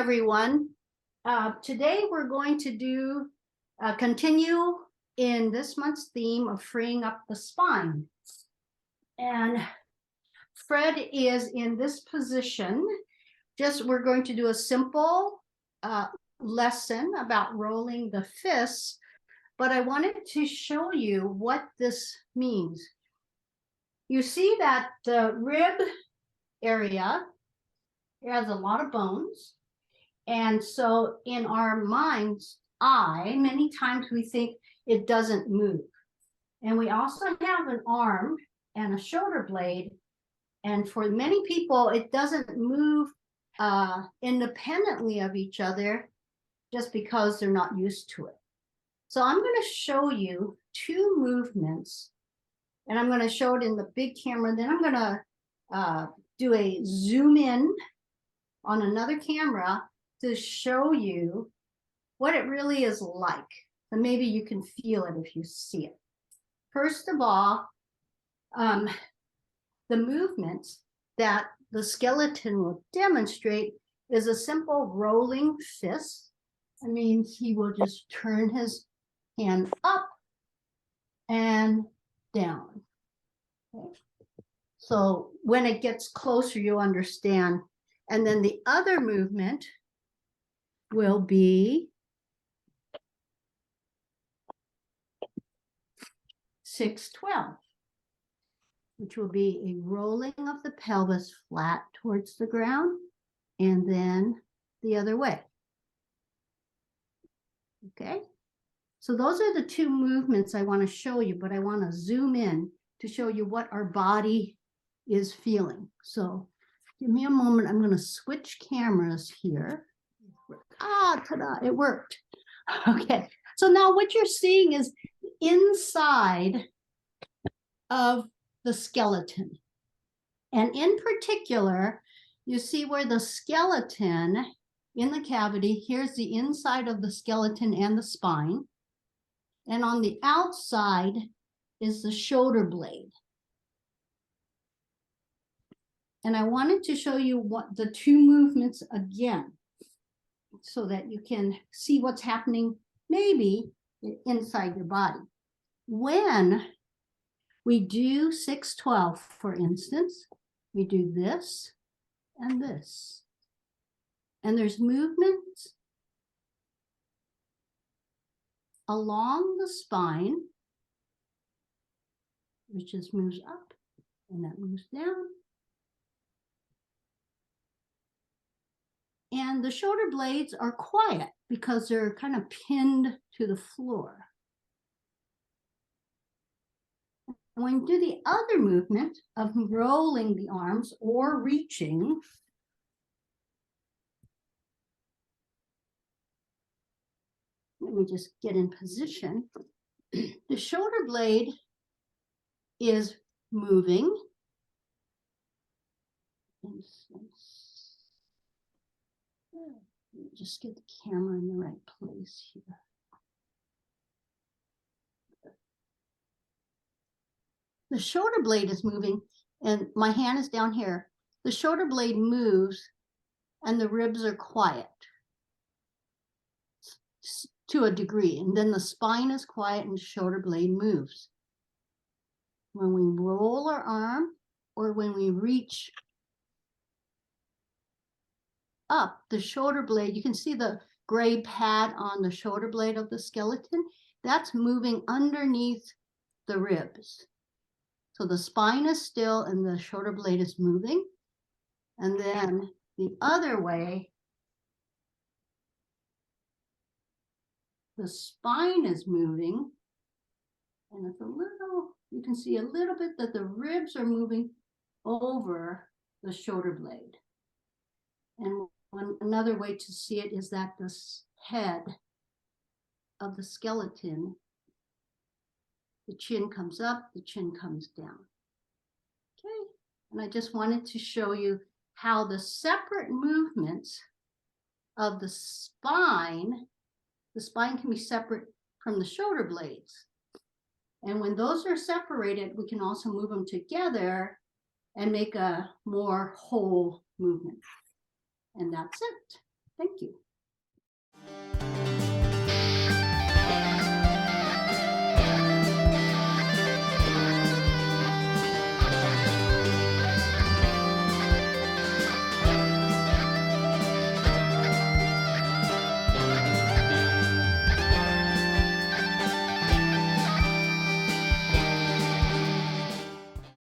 everyone. Today we're going to continue in this month's theme of freeing up the spine. And Fred is in this position. We're going to do a simple lesson about rolling the fists, but I wanted to show you what this means. You see that the rib area has a lot of bones. And so in our mind's eye, many times we think it doesn't move. And we also have an arm and a shoulder blade. And for many people, it doesn't move independently of each other just because they're not used to it. So I'm going to show you two movements, and I'm going to show it in the big camera. Then I'm going to do a zoom in on another camera to show you what it really is like. And maybe you can feel it if you see it. First of all, the movements that the skeleton will demonstrate is a simple rolling fist. That means he will just turn his hand up and down. Okay. So when it gets closer, you'll understand. And then the other movement will be 6-12, which will be a rolling of the pelvis flat towards the ground and then the other way. Okay, so those are the two movements I want to show you, but I want to zoom in to show you what our body is feeling. So give me a moment. I'm going to switch cameras here. Ta-da, it worked. Okay, so now what you're seeing is inside of the skeleton. And in particular, you see where the skeleton in the cavity, here's the inside of the skeleton and the spine. And on the outside is the shoulder blade. And I wanted to show you what the two movements again, so that you can see what's happening maybe inside your body. When we do 6-12, for instance, we do this and this. And there's movements along the spine, which just moves up and that moves down. And the shoulder blades are quiet because they're kind of pinned to the floor. When you do the other movement of rolling the arms or reaching, let me just get in position. The shoulder blade is moving. Let me just get the camera in the right place here. The shoulder blade is moving, and my hand is down here. The shoulder blade moves, and the ribs are quiet to a degree. And then the spine is quiet, and the shoulder blade moves. When we roll our arm, or when we reach up the shoulder blade, you can see the gray pad on the shoulder blade of the skeleton. That's moving underneath the ribs. So the spine is still and the shoulder blade is moving. And then the other way, the spine is moving. And it's you can see a little bit that the ribs are moving over the shoulder blade. And another way to see it is that the head of the skeleton, the chin comes up, the chin comes down. Okay, and I just wanted to show you how the separate movements of the spine can be separate from the shoulder blades. And when those are separated, we can also move them together and make a more whole movement. And that's it. Thank you.